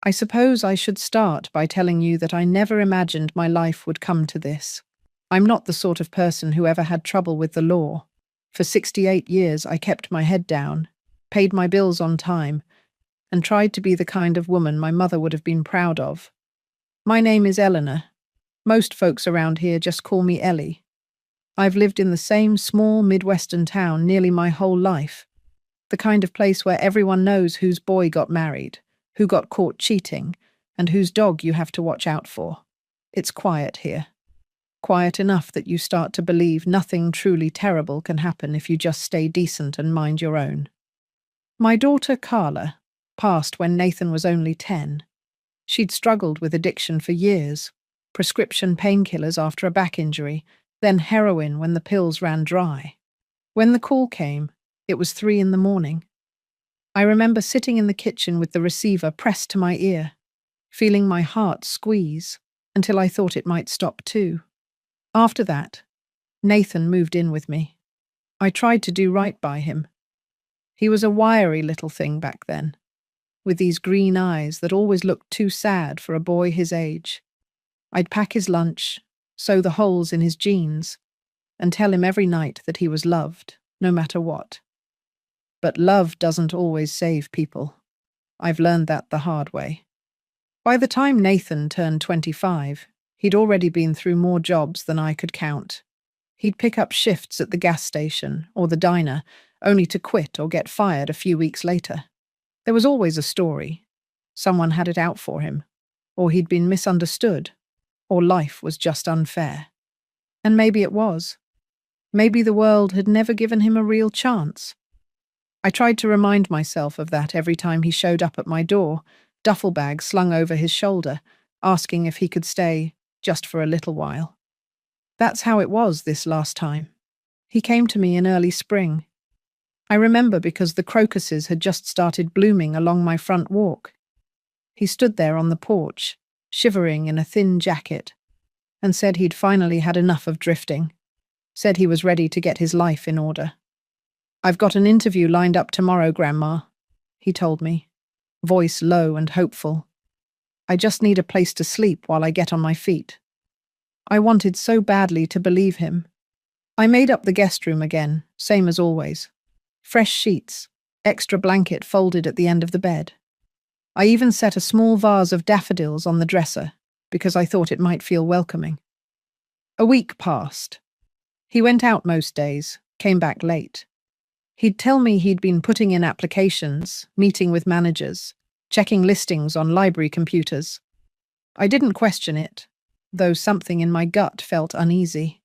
I suppose I should start by telling you that I never imagined my life would come to this. I'm not the sort of person who ever had trouble with the law. For 68 years, I kept my head down, paid my bills on time, and tried to be the kind of woman my mother would have been proud of. My name is Eleanor. Most folks around here just call me Ellie. I've lived in the same small Midwestern town nearly my whole life, the kind of place where everyone knows whose boy got married, who got caught cheating, and whose dog you have to watch out for. It's quiet here. Quiet enough that you start to believe nothing truly terrible can happen if you just stay decent and mind your own. My daughter, Carla, passed when Nathan was only 10. She'd struggled with addiction for years, prescription painkillers after a back injury, then heroin when the pills ran dry. When the call came, it was 3 in the morning. I remember sitting in the kitchen with the receiver pressed to my ear, feeling my heart squeeze until I thought it might stop too. After that, Nathan moved in with me. I tried to do right by him. He was a wiry little thing back then, with these green eyes that always looked too sad for a boy his age. I'd pack his lunch, sew the holes in his jeans, and tell him every night that he was loved, no matter what. But love doesn't always save people. I've learned that the hard way. By the time Nathan turned 25, he'd already been through more jobs than I could count. He'd pick up shifts at the gas station or the diner, only to quit or get fired a few weeks later. There was always a story. Someone had it out for him, or he'd been misunderstood, or life was just unfair. And maybe it was. Maybe the world had never given him a real chance. I tried to remind myself of that every time he showed up at my door, duffel bag slung over his shoulder, asking if he could stay just for a little while. That's how it was this last time. He came to me in early spring. I remember because the crocuses had just started blooming along my front walk. He stood there on the porch, shivering in a thin jacket, and said he'd finally had enough of drifting, said he was ready to get his life in order. "I've got an interview lined up tomorrow, Grandma," he told me, voice low and hopeful. "I just need a place to sleep while I get on my feet." I wanted so badly to believe him. I made up the guest room again, same as always. Fresh sheets, extra blanket folded at the end of the bed. I even set a small vase of daffodils on the dresser because I thought it might feel welcoming. A week passed. He went out most days, came back late. He'd tell me he'd been putting in applications, meeting with managers, checking listings on library computers. I didn't question it, though something in my gut felt uneasy.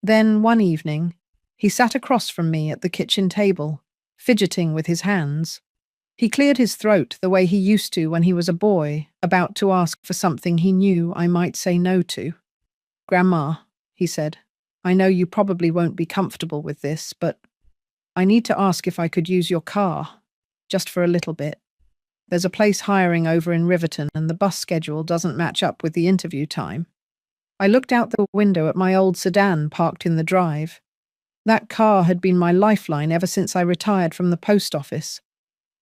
Then, one evening, he sat across from me at the kitchen table, fidgeting with his hands. He cleared his throat the way he used to when he was a boy, about to ask for something he knew I might say no to. "Grandma," he said, "I know you probably won't be comfortable with this, but I need to ask if I could use your car, just for a little bit. There's a place hiring over in Riverton and the bus schedule doesn't match up with the interview time." I looked out the window at my old sedan parked in the drive. That car had been my lifeline ever since I retired from the post office.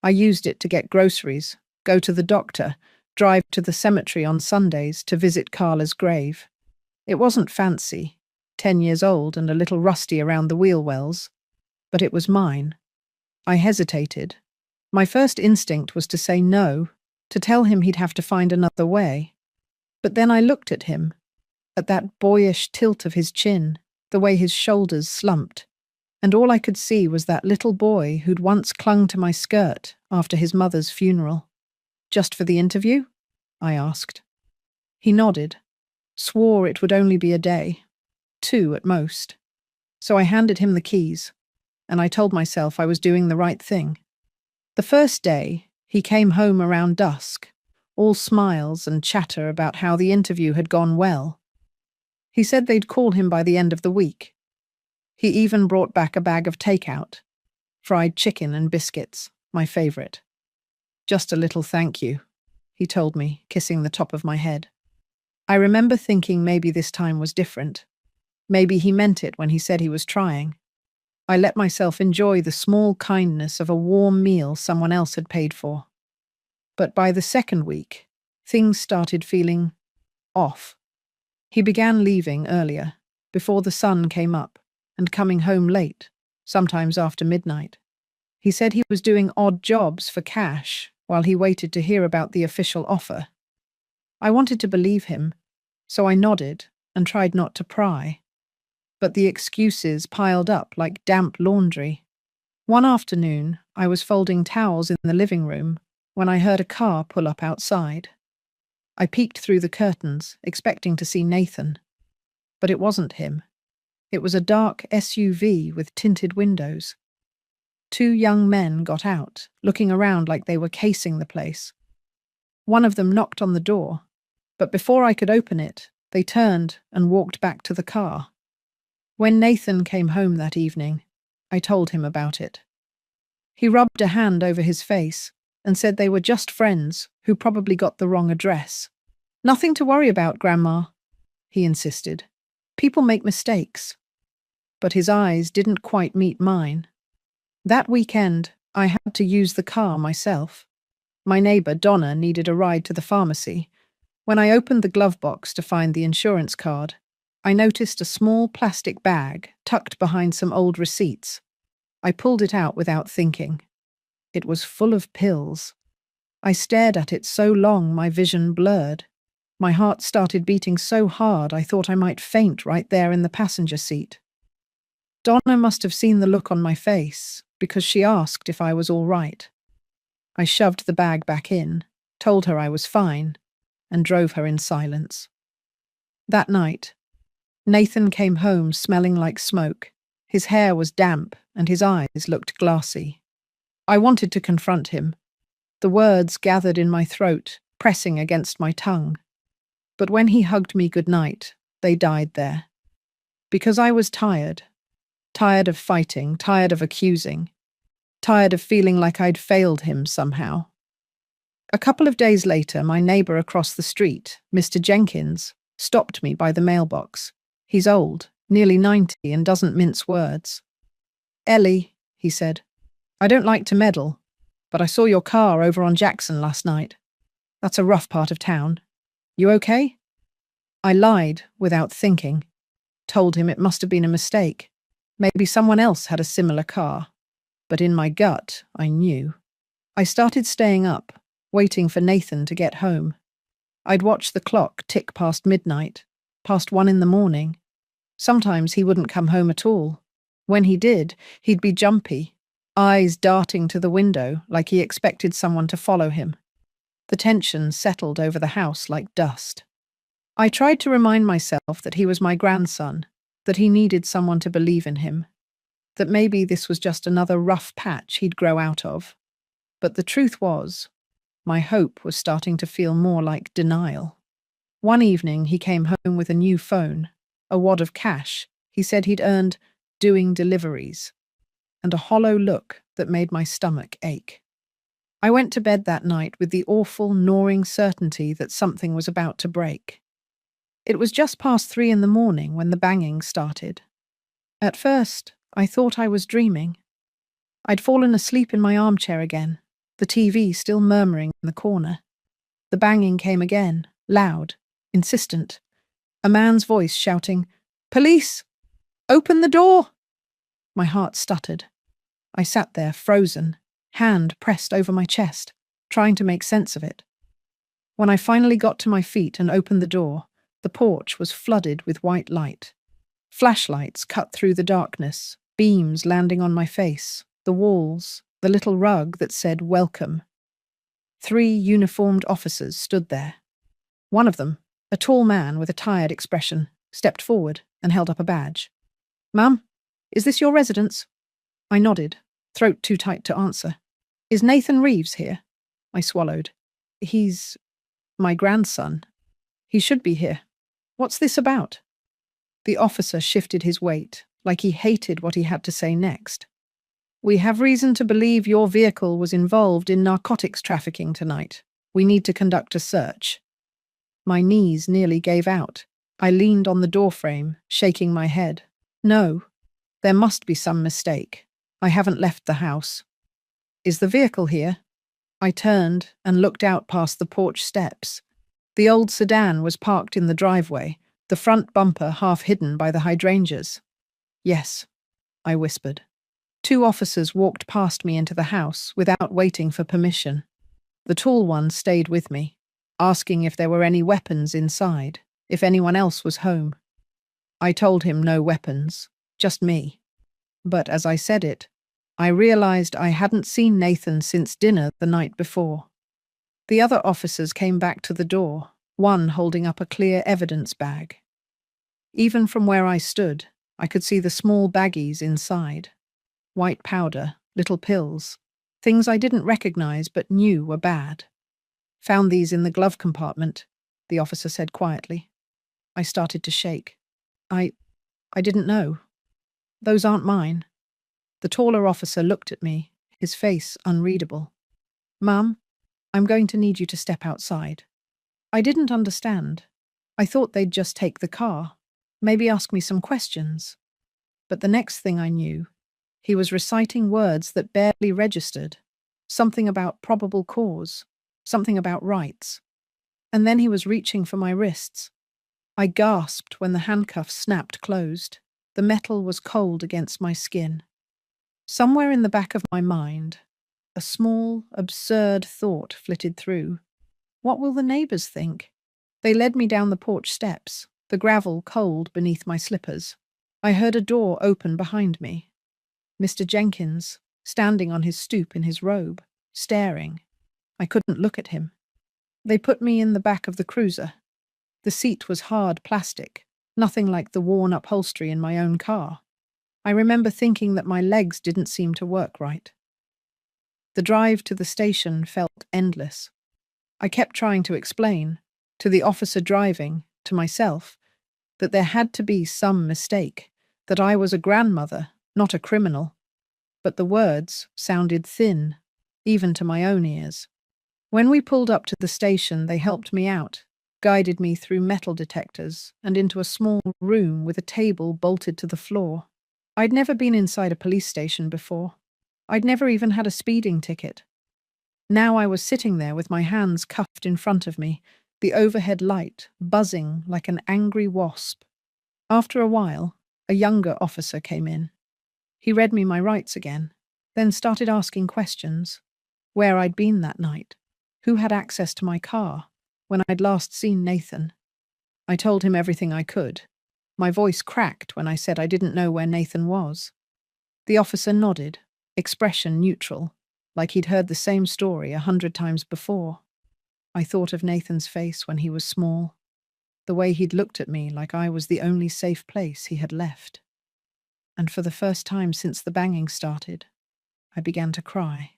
I used it to get groceries, go to the doctor, drive to the cemetery on Sundays to visit Carla's grave. It wasn't fancy, 10 years old and a little rusty around the wheel wells, but it was mine. I hesitated. My first instinct was to say no, to tell him he'd have to find another way. But then I looked at him, at that boyish tilt of his chin, the way his shoulders slumped, and all I could see was that little boy who'd once clung to my skirt after his mother's funeral. "Just for the interview?" I asked. He nodded, swore it would only be a day, 2 at most. So I handed him the keys, and I told myself I was doing the right thing. The first day, he came home around dusk, all smiles and chatter about how the interview had gone well. He said they'd call him by the end of the week. He even brought back a bag of takeout, fried chicken and biscuits, my favorite. "Just a little thank you," he told me, kissing the top of my head. I remember thinking maybe this time was different. Maybe he meant it when he said he was trying. I let myself enjoy the small kindness of a warm meal someone else had paid for. But by the second week, things started feeling off. He began leaving earlier, before the sun came up, and coming home late, sometimes after midnight. He said he was doing odd jobs for cash while he waited to hear about the official offer. I wanted to believe him, so I nodded and tried not to pry. But the excuses piled up like damp laundry. One afternoon, I was folding towels in the living room when I heard a car pull up outside. I peeked through the curtains, expecting to see Nathan. But it wasn't him. It was a dark SUV with tinted windows. Two young men got out, looking around like they were casing the place. One of them knocked on the door, but before I could open it, they turned and walked back to the car. When Nathan came home that evening, I told him about it. He rubbed a hand over his face and said they were just friends who probably got the wrong address. "Nothing to worry about, Grandma," he insisted. "People make mistakes." But his eyes didn't quite meet mine. That weekend, I had to use the car myself. My neighbor, Donna, needed a ride to the pharmacy. When I opened the glove box to find the insurance card, I noticed a small plastic bag tucked behind some old receipts. I pulled it out without thinking. It was full of pills. I stared at it so long my vision blurred. My heart started beating so hard I thought I might faint right there in the passenger seat. Donna must have seen the look on my face, because she asked if I was all right. I shoved the bag back in, told her I was fine, and drove her in silence. That night, Nathan came home smelling like smoke. His hair was damp and his eyes looked glassy. I wanted to confront him. The words gathered in my throat, pressing against my tongue. But when he hugged me goodnight, they died there. Because I was tired. Tired of fighting, tired of accusing. Tired of feeling like I'd failed him somehow. A couple of days later, my neighbor across the street, Mr. Jenkins, stopped me by the mailbox. He's old, nearly 90, and doesn't mince words. "Ellie," he said, "I don't like to meddle, but I saw your car over on Jackson last night. That's a rough part of town. You okay?" I lied without thinking. Told him it must have been a mistake. Maybe someone else had a similar car. But in my gut, I knew. I started staying up, waiting for Nathan to get home. I'd watch the clock tick past midnight, past 1 in the morning. Sometimes he wouldn't come home at all. When he did, he'd be jumpy, eyes darting to the window like he expected someone to follow him. The tension settled over the house like dust. I tried to remind myself that he was my grandson, that he needed someone to believe in him, that maybe this was just another rough patch he'd grow out of. But the truth was, my hope was starting to feel more like denial. One evening he came home with a new phone, a wad of cash he said he'd earned doing deliveries, and a hollow look that made my stomach ache. I went to bed that night with the awful, gnawing certainty that something was about to break. It was just past 3 in the morning when the banging started. At first, I thought I was dreaming. I'd fallen asleep in my armchair again, the TV still murmuring in the corner. The banging came again, loud, insistent. A man's voice shouting, "Police! Open the door!" My heart stuttered. I sat there, frozen, hand pressed over my chest, trying to make sense of it. When I finally got to my feet and opened the door, the porch was flooded with white light. Flashlights cut through the darkness, beams landing on my face, the walls, the little rug that said "Welcome." 3 uniformed officers stood there. One of them, a tall man with a tired expression, stepped forward and held up a badge. "Ma'am, is this your residence?" I nodded, throat too tight to answer. "Is Nathan Reeves here?" I swallowed. "He's my grandson. He should be here. What's this about?" The officer shifted his weight, like he hated what he had to say next. "We have reason to believe your vehicle was involved in narcotics trafficking tonight. We need to conduct a search." My knees nearly gave out. I leaned on the doorframe, shaking my head. "No, there must be some mistake. I haven't left the house." "Is the vehicle here?" I turned and looked out past the porch steps. The old sedan was parked in the driveway, the front bumper half hidden by the hydrangeas. Yes, I whispered. Two officers walked past me into the house without waiting for permission. The tall one stayed with me, asking if there were any weapons inside, if anyone else was home. I told him no weapons, just me. But as I said it, I realized I hadn't seen Nathan since dinner the night before. The other officers came back to the door, one holding up a clear evidence bag. Even from where I stood, I could see the small baggies inside. White powder, little pills, things I didn't recognize but knew were bad. Found these in the glove compartment, the officer said quietly. I started to shake. I didn't know. Those aren't mine. The taller officer looked at me, his face unreadable. Mum, I'm going to need you to step outside. I didn't understand. I thought they'd just take the car, maybe ask me some questions. But the next thing I knew, he was reciting words that barely registered. Something about probable cause, something about rights. And then he was reaching for my wrists. I gasped when the handcuffs snapped closed. The metal was cold against my skin. Somewhere in the back of my mind, a small, absurd thought flitted through. What will the neighbors think? They led me down the porch steps, the gravel cold beneath my slippers. I heard a door open behind me. Mr. Jenkins, standing on his stoop in his robe, staring. I couldn't look at him. They put me in the back of the cruiser. The seat was hard plastic, nothing like the worn upholstery in my own car. I remember thinking that my legs didn't seem to work right. The drive to the station felt endless. I kept trying to explain, to the officer driving, to myself, that there had to be some mistake, that I was a grandmother, not a criminal. But the words sounded thin, even to my own ears. When we pulled up to the station, they helped me out, guided me through metal detectors and into a small room with a table bolted to the floor. I'd never been inside a police station before. I'd never even had a speeding ticket. Now I was sitting there with my hands cuffed in front of me, the overhead light buzzing like an angry wasp. After a while, a younger officer came in. He read me my rights again, then started asking questions. Where I'd been that night, who had access to my car, when I'd last seen Nathan. I told him everything I could. My voice cracked when I said I didn't know where Nathan was. The officer nodded, expression neutral, like he'd heard the same story 100 times before. I thought of Nathan's face when he was small, the way he'd looked at me like I was the only safe place he had left. And for the first time since the banging started, I began to cry.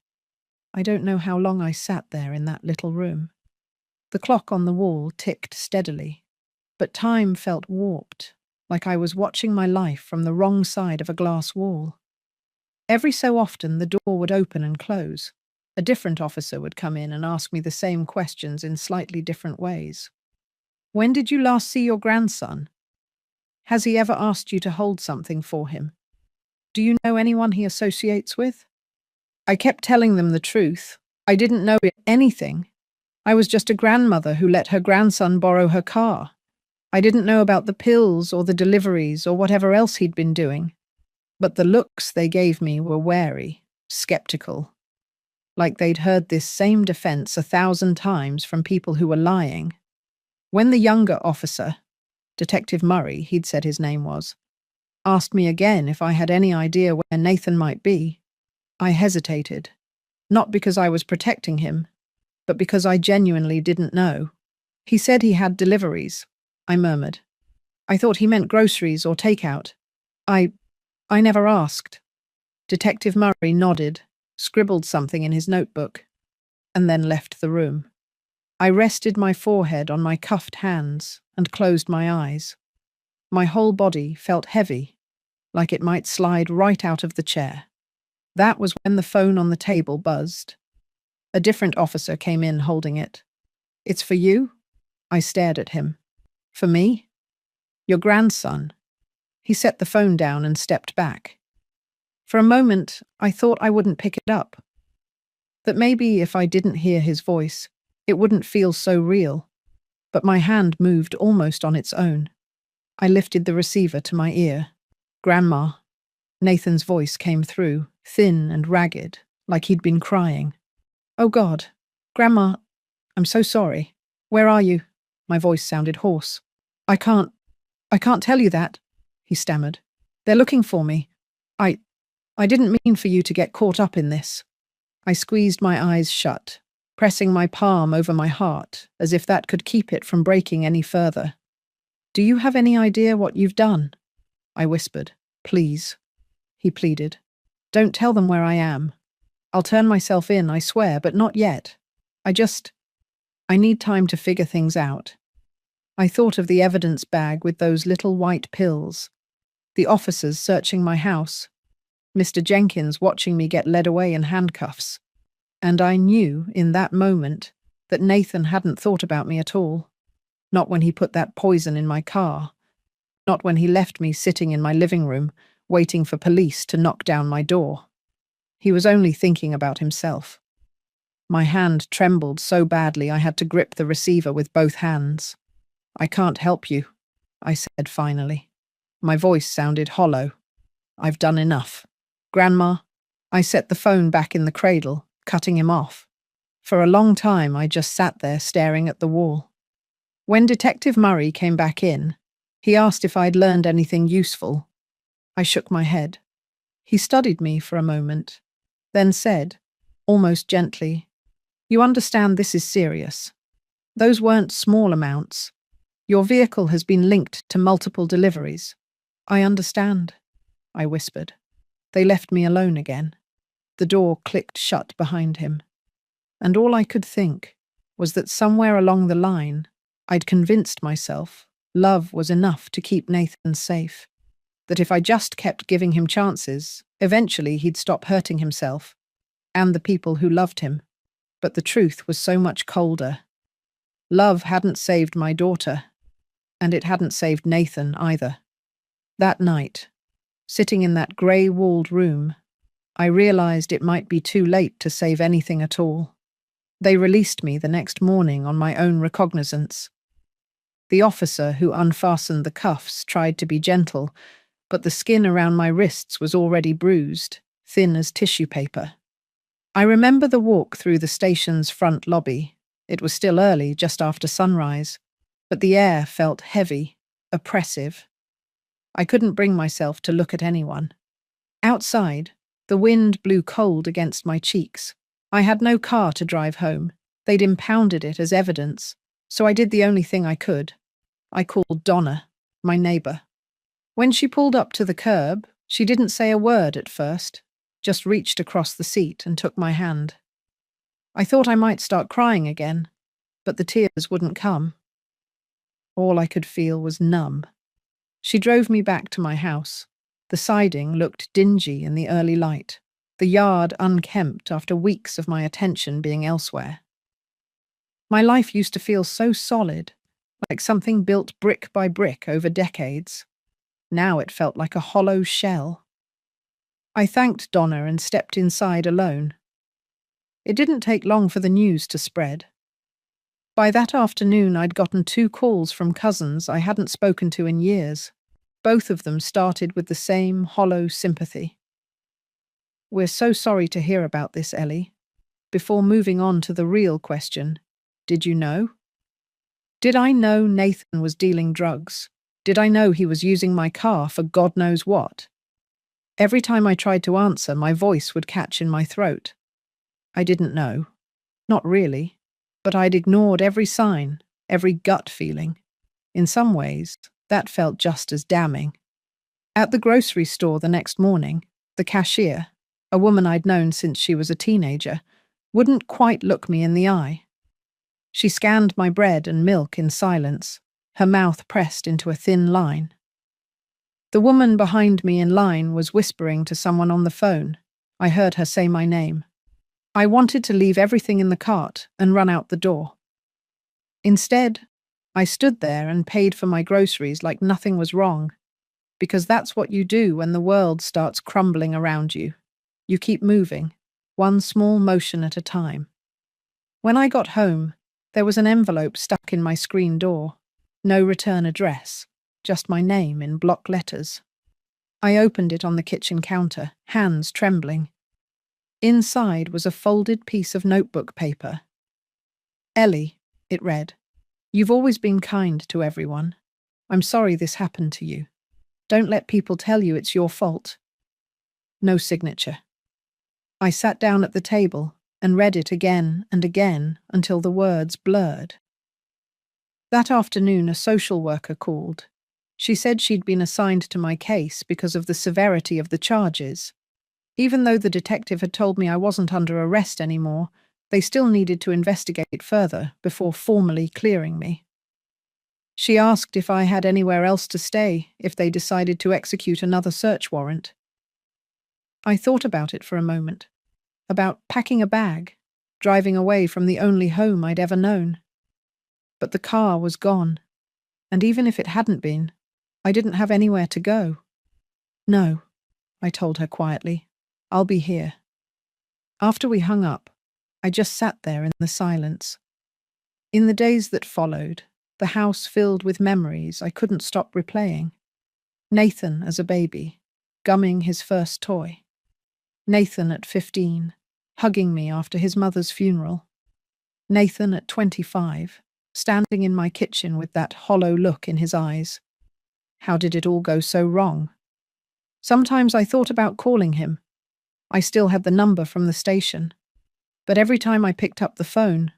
I don't know how long I sat there in that little room. The clock on the wall ticked steadily, but time felt warped, like I was watching my life from the wrong side of a glass wall. Every so often the door would open and close. A different officer would come in and ask me the same questions in slightly different ways. When did you last see your grandson? Has he ever asked you to hold something for him? Do you know anyone he associates with? I kept telling them the truth. I didn't know anything. I was just a grandmother who let her grandson borrow her car. I didn't know about the pills or the deliveries or whatever else he'd been doing. But the looks they gave me were wary, skeptical. Like they'd heard this same defense 1,000 times from people who were lying. When the younger officer, Detective Murray, he'd said his name was, asked me again if I had any idea where Nathan might be, I hesitated. Not because I was protecting him, but because I genuinely didn't know. He said he had deliveries, I murmured. I thought he meant groceries or takeout. I never asked. Detective Murray nodded, scribbled something in his notebook, and then left the room. I rested my forehead on my cuffed hands and closed my eyes. My whole body felt heavy, like it might slide right out of the chair. That was when the phone on the table buzzed. A different officer came in holding it. "It's for you?" I stared at him. "For me?" "Your grandson." He set the phone down and stepped back. For a moment, I thought I wouldn't pick it up. That maybe if I didn't hear his voice, it wouldn't feel so real. But my hand moved almost on its own. I lifted the receiver to my ear. "Grandma." Nathan's voice came through, thin and ragged, like he'd been crying. "Oh God, Grandma, I'm so sorry. Where are you?" My voice sounded hoarse. I can't tell you that," he stammered. "They're looking for me. I, I didn't mean for you to get caught up in this." I squeezed my eyes shut, pressing my palm over my heart, as if that could keep it from breaking any further. "Do you have any idea what you've done?" I whispered. "Please," he pleaded. "Don't tell them where I am. I'll turn myself in, I swear, but not yet. I need time to figure things out." I thought of the evidence bag with those little white pills, the officers searching my house, Mr. Jenkins watching me get led away in handcuffs. And I knew, in that moment, that Nathan hadn't thought about me at all. Not when he put that poison in my car. Not when he left me sitting in my living room, waiting for police to knock down my door. He was only thinking about himself. My hand trembled so badly I had to grip the receiver with both hands. "I can't help you," I said finally. My voice sounded hollow. "I've done enough. Grandma." I set the phone back in the cradle, cutting him off. For a long time I just sat there staring at the wall. When Detective Murray came back in, he asked if I'd learned anything useful. I shook my head. He studied me for a moment, then said, almost gently, "You understand this is serious. Those weren't small amounts. Your vehicle has been linked to multiple deliveries." "I understand," I whispered. They left me alone again. The door clicked shut behind him. And all I could think was that somewhere along the line, I'd convinced myself love was enough to keep Nathan safe. That if I just kept giving him chances, eventually he'd stop hurting himself and the people who loved him. But the truth was so much colder. Love hadn't saved my daughter, and it hadn't saved Nathan either. That night, sitting in that grey-walled room, I realized it might be too late to save anything at all. They released me the next morning on my own recognizance. The officer who unfastened the cuffs tried to be gentle, but the skin around my wrists was already bruised, thin as tissue paper. I remember the walk through the station's front lobby. It was still early, just after sunrise, but the air felt heavy, oppressive. I couldn't bring myself to look at anyone. Outside, the wind blew cold against my cheeks. I had no car to drive home. They'd impounded it as evidence, so I did the only thing I could. I called Donna, my neighbor. When she pulled up to the curb, she didn't say a word at first, just reached across the seat and took my hand. I thought I might start crying again, but the tears wouldn't come. All I could feel was numb. She drove me back to my house. The siding looked dingy in the early light, the yard unkempt after weeks of my attention being elsewhere. My life used to feel so solid, like something built brick by brick over decades. Now it felt like a hollow shell. I thanked Donna and stepped inside alone. It didn't take long for the news to spread. By that afternoon, I'd gotten 2 calls from cousins I hadn't spoken to in years. Both of them started with the same hollow sympathy. "We're so sorry to hear about this, Ellie. Before moving on to the real question, did you know? Did I know Nathan was dealing drugs? Did I know he was using my car for God knows what?" Every time I tried to answer, my voice would catch in my throat. I didn't know. Not really. But I'd ignored every sign, every gut feeling. In some ways, that felt just as damning. At the grocery store the next morning, the cashier, a woman I'd known since she was a teenager, wouldn't quite look me in the eye. She scanned my bread and milk in silence, her mouth pressed into a thin line. The woman behind me in line was whispering to someone on the phone. I heard her say my name. I wanted to leave everything in the cart and run out the door. Instead, I stood there and paid for my groceries like nothing was wrong, because that's what you do when the world starts crumbling around you. You keep moving, one small motion at a time. When I got home, there was an envelope stuck in my screen door. No return address, just my name in block letters. I opened it on the kitchen counter, hands trembling. Inside was a folded piece of notebook paper. "Ellie," it read, "you've always been kind to everyone. I'm sorry this happened to you. Don't let people tell you it's your fault." No signature. I sat down at the table and read it again and again until the words blurred. That afternoon, a social worker called. She said she'd been assigned to my case because of the severity of the charges. Even though the detective had told me I wasn't under arrest anymore, they still needed to investigate further before formally clearing me. She asked if I had anywhere else to stay if they decided to execute another search warrant. I thought about it for a moment, about packing a bag, driving away from the only home I'd ever known. But the car was gone, and even if it hadn't been, I didn't have anywhere to go. "No," I told her quietly, "I'll be here." After we hung up, I just sat there in the silence. In the days that followed, the house filled with memories I couldn't stop replaying. Nathan as a baby, gumming his first toy. Nathan at 15, hugging me after his mother's funeral. Nathan at 25, standing in my kitchen with that hollow look in his eyes. How did it all go so wrong? Sometimes I thought about calling him. I still had the number from the station. But every time I picked up the phone,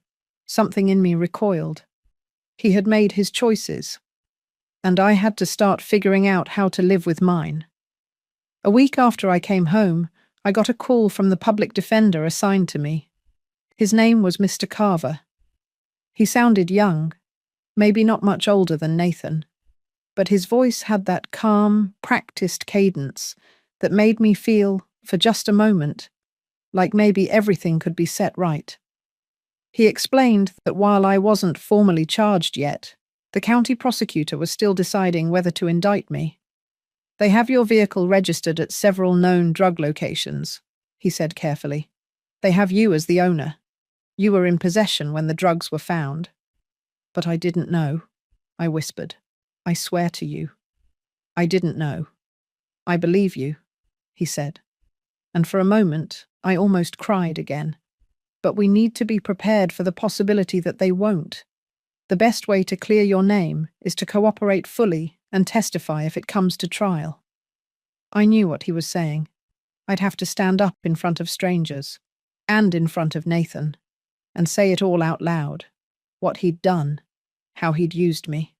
something in me recoiled. He had made his choices, and I had to start figuring out how to live with mine. A week after I came home, I got a call from the public defender assigned to me. His name was Mr. Carver. He sounded young, maybe not much older than Nathan, but his voice had that calm, practiced cadence that made me feel, for just a moment, like maybe everything could be set right. He explained that while I wasn't formally charged yet, the county prosecutor was still deciding whether to indict me. "They have your vehicle registered at several known drug locations," he said carefully. "They have you as the owner. You were in possession when the drugs were found." "But I didn't know," I whispered. "I swear to you. I didn't know." "I believe you," he said. And for a moment, I almost cried again. But we need to be prepared for the possibility that they won't. The best way to clear your name is to cooperate fully and testify if it comes to trial. I knew what he was saying. I'd have to stand up in front of strangers, and in front of Nathan, and say it all out loud. What he'd done, how he'd used me.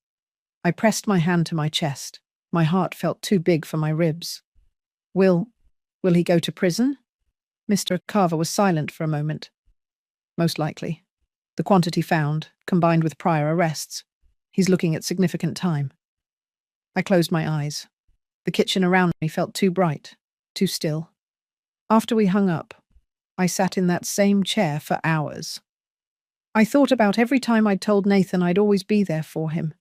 I pressed my hand to my chest. My heart felt too big for my ribs. Will he go to prison?" Mr. Carver was silent for a moment. "Most likely. The quantity found, combined with prior arrests. He's looking at significant time." I closed my eyes. The kitchen around me felt too bright, too still. After we hung up, I sat in that same chair for hours. I thought about every time I'd told Nathan I'd always be there for him.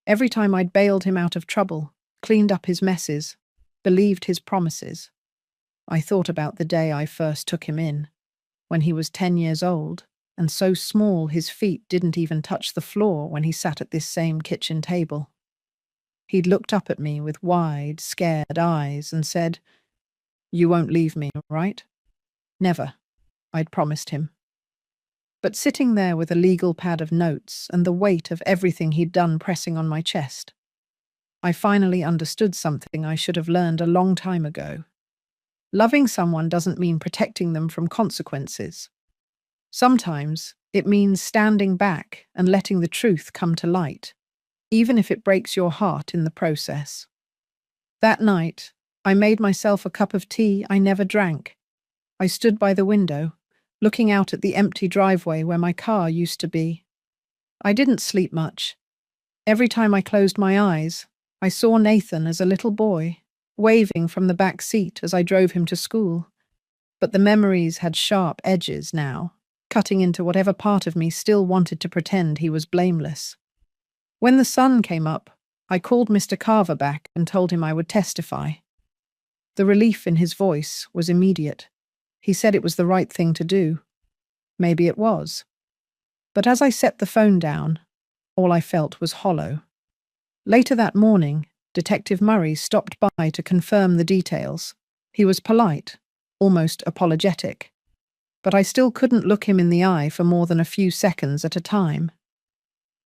Every time I'd bailed him out of trouble, cleaned up his messes, believed his promises. I thought about the day I first took him in, when he was 10 years old, and so small his feet didn't even touch the floor when he sat at this same kitchen table. He'd looked up at me with wide, scared eyes and said, "You won't leave me, right?" "Never," I'd promised him. But sitting there with a legal pad of notes and the weight of everything he'd done pressing on my chest, I finally understood something I should have learned a long time ago. Loving someone doesn't mean protecting them from consequences. Sometimes it means standing back and letting the truth come to light, even if it breaks your heart in the process. That night, I made myself a cup of tea I never drank. I stood by the window, looking out at the empty driveway where my car used to be. I didn't sleep much. Every time I closed my eyes, I saw Nathan as a little boy, waving from the back seat as I drove him to school. But the memories had sharp edges now, cutting into whatever part of me still wanted to pretend he was blameless. When the sun came up, I called Mr. Carver back and told him I would testify. The relief in his voice was immediate. He said it was the right thing to do. Maybe it was. But as I set the phone down, all I felt was hollow. Later that morning, Detective Murray stopped by to confirm the details. He was polite, almost apologetic, but I still couldn't look him in the eye for more than a few seconds at a time.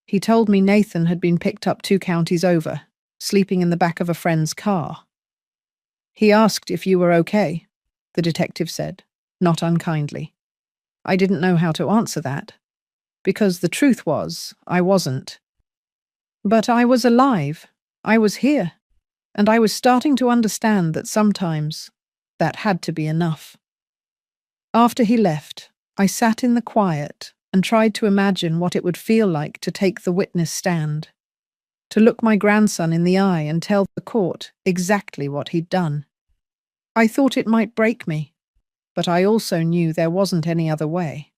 He told me Nathan had been picked up 2 counties over, sleeping in the back of a friend's car. He asked if you were okay, the detective said, not unkindly. I didn't know how to answer that, because the truth was, I wasn't. But I was alive, I was here, and I was starting to understand that sometimes that had to be enough. After he left, I sat in the quiet and tried to imagine what it would feel like to take the witness stand, to look my grandson in the eye and tell the court exactly what he'd done. I thought it might break me, but I also knew there wasn't any other way.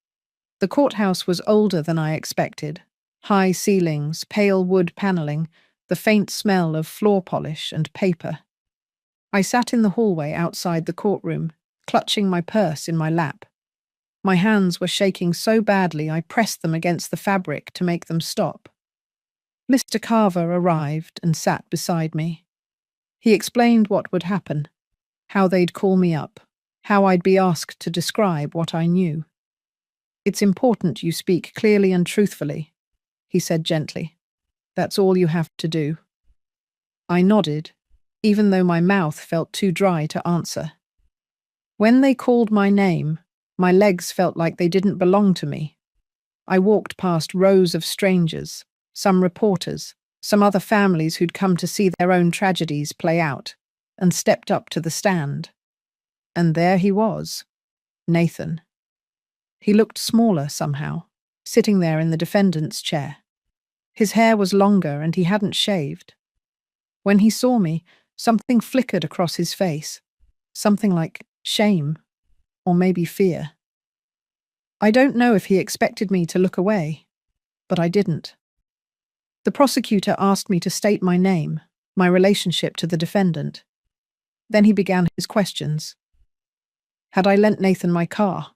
The courthouse was older than I expected. High ceilings, pale wood paneling, the faint smell of floor polish and paper. I sat in the hallway outside the courtroom, clutching my purse in my lap. My hands were shaking so badly I pressed them against the fabric to make them stop. Mr. Carver arrived and sat beside me. He explained what would happen, how they'd call me up, how I'd be asked to describe what I knew. It's important you speak clearly and truthfully, he said gently. That's all you have to do. I nodded, even though my mouth felt too dry to answer. When they called my name, my legs felt like they didn't belong to me. I walked past rows of strangers, some reporters, some other families who'd come to see their own tragedies play out, and stepped up to the stand. And there he was, Nathan. He looked smaller somehow, sitting there in the defendant's chair. His hair was longer and he hadn't shaved. When he saw me, something flickered across his face, something like shame, or maybe fear. I don't know if he expected me to look away, but I didn't. The prosecutor asked me to state my name, my relationship to the defendant. Then he began his questions. Had I lent Nathan my car?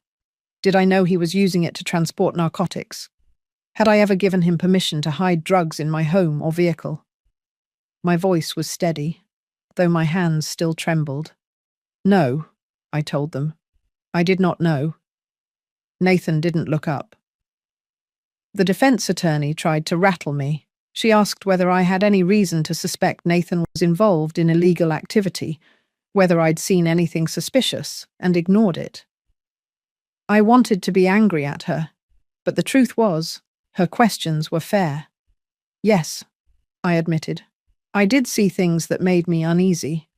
Did I know he was using it to transport narcotics? Had I ever given him permission to hide drugs in my home or vehicle? My voice was steady, though my hands still trembled. No, I told them. I did not know. Nathan didn't look up. The defense attorney tried to rattle me. She asked whether I had any reason to suspect Nathan was involved in illegal activity, whether I'd seen anything suspicious, and ignored it. I wanted to be angry at her, but the truth was, her questions were fair. Yes, I admitted. I did see things that made me uneasy.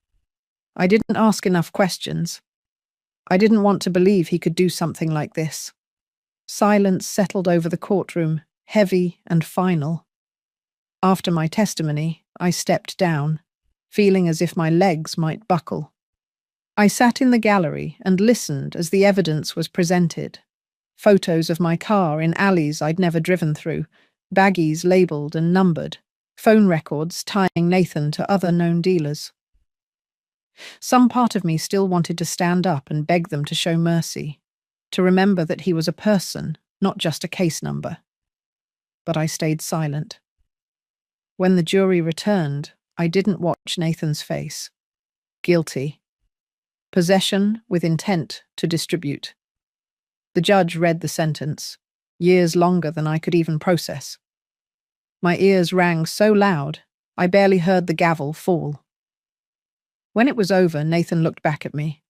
I didn't ask enough questions. I didn't want to believe he could do something like this. Silence settled over the courtroom, heavy and final. After my testimony, I stepped down, feeling as if my legs might buckle. I sat in the gallery and listened as the evidence was presented. Photos of my car in alleys I'd never driven through, baggies labelled and numbered, phone records tying Nathan to other known dealers. Some part of me still wanted to stand up and beg them to show mercy, to remember that he was a person, not just a case number. But I stayed silent. When the jury returned, I didn't watch Nathan's face. Guilty. Possession with intent to distribute. The judge read the sentence, years longer than I could even process. My ears rang so loud, I barely heard the gavel fall. When it was over, Nathan looked back at me.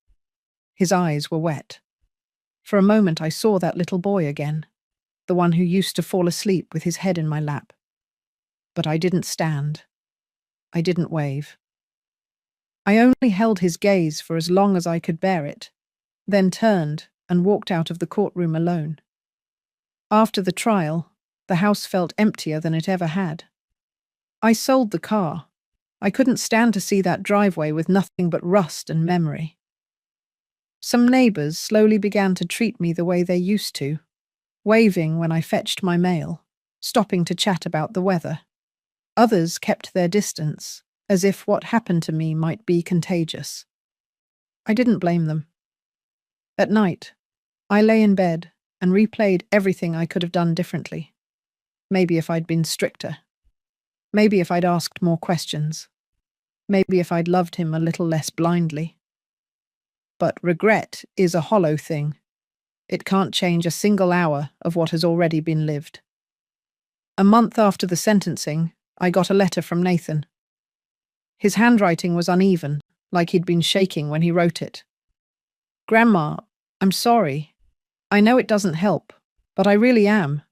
His eyes were wet. For a moment I saw that little boy again, the one who used to fall asleep with his head in my lap. But I didn't stand. I didn't wave. I only held his gaze for as long as I could bear it, then turned and walked out of the courtroom alone. After the trial, the house felt emptier than it ever had. I sold the car. I couldn't stand to see that driveway with nothing but rust and memory. Some neighbours slowly began to treat me the way they used to, waving when I fetched my mail, stopping to chat about the weather. Others kept their distance, as if what happened to me might be contagious. I didn't blame them. At night, I lay in bed and replayed everything I could have done differently. Maybe if I'd been stricter. Maybe if I'd asked more questions. Maybe if I'd loved him a little less blindly. But regret is a hollow thing. It can't change a single hour of what has already been lived. A month after the sentencing, I got a letter from Nathan. His handwriting was uneven, like he'd been shaking when he wrote it. "Grandma, I'm sorry. I know it doesn't help, but I really am.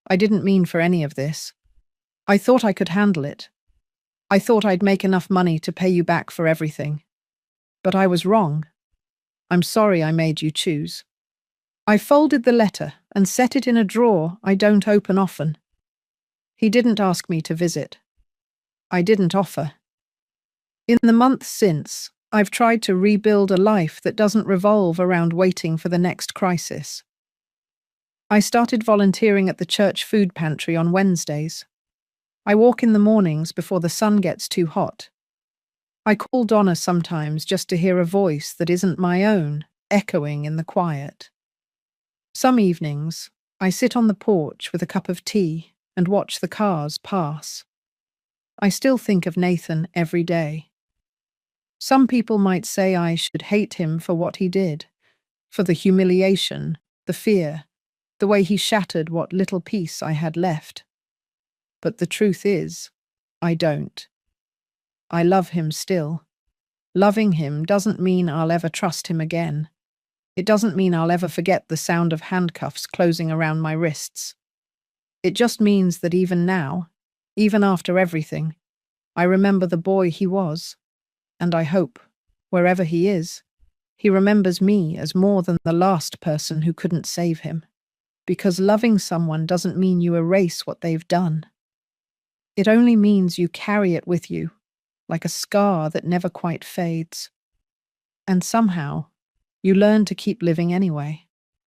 I didn't mean for any of this. I thought I could handle it. I thought I'd make enough money to pay you back for everything. But I was wrong. I'm sorry I made you choose." I folded the letter and set it in a drawer I don't open often. He didn't ask me to visit. I didn't offer. In the months since, I've tried to rebuild a life that doesn't revolve around waiting for the next crisis. I started volunteering at the church food pantry on Wednesdays. I walk in the mornings before the sun gets too hot. I call Donna sometimes just to hear a voice that isn't my own, echoing in the quiet. Some evenings, I sit on the porch with a cup of tea and watch the cars pass. I still think of Nathan every day. Some people might say I should hate him for what he did, for the humiliation, the fear, the way he shattered what little peace I had left. But the truth is, I don't. I love him still. Loving him doesn't mean I'll ever trust him again. It doesn't mean I'll ever forget the sound of handcuffs closing around my wrists. It just means that even now, even after everything, I remember the boy he was, and I hope, wherever he is, he remembers me as more than the last person who couldn't save him. Because loving someone doesn't mean you erase what they've done. It only means you carry it with you, like a scar that never quite fades. And somehow, you learn to keep living anyway.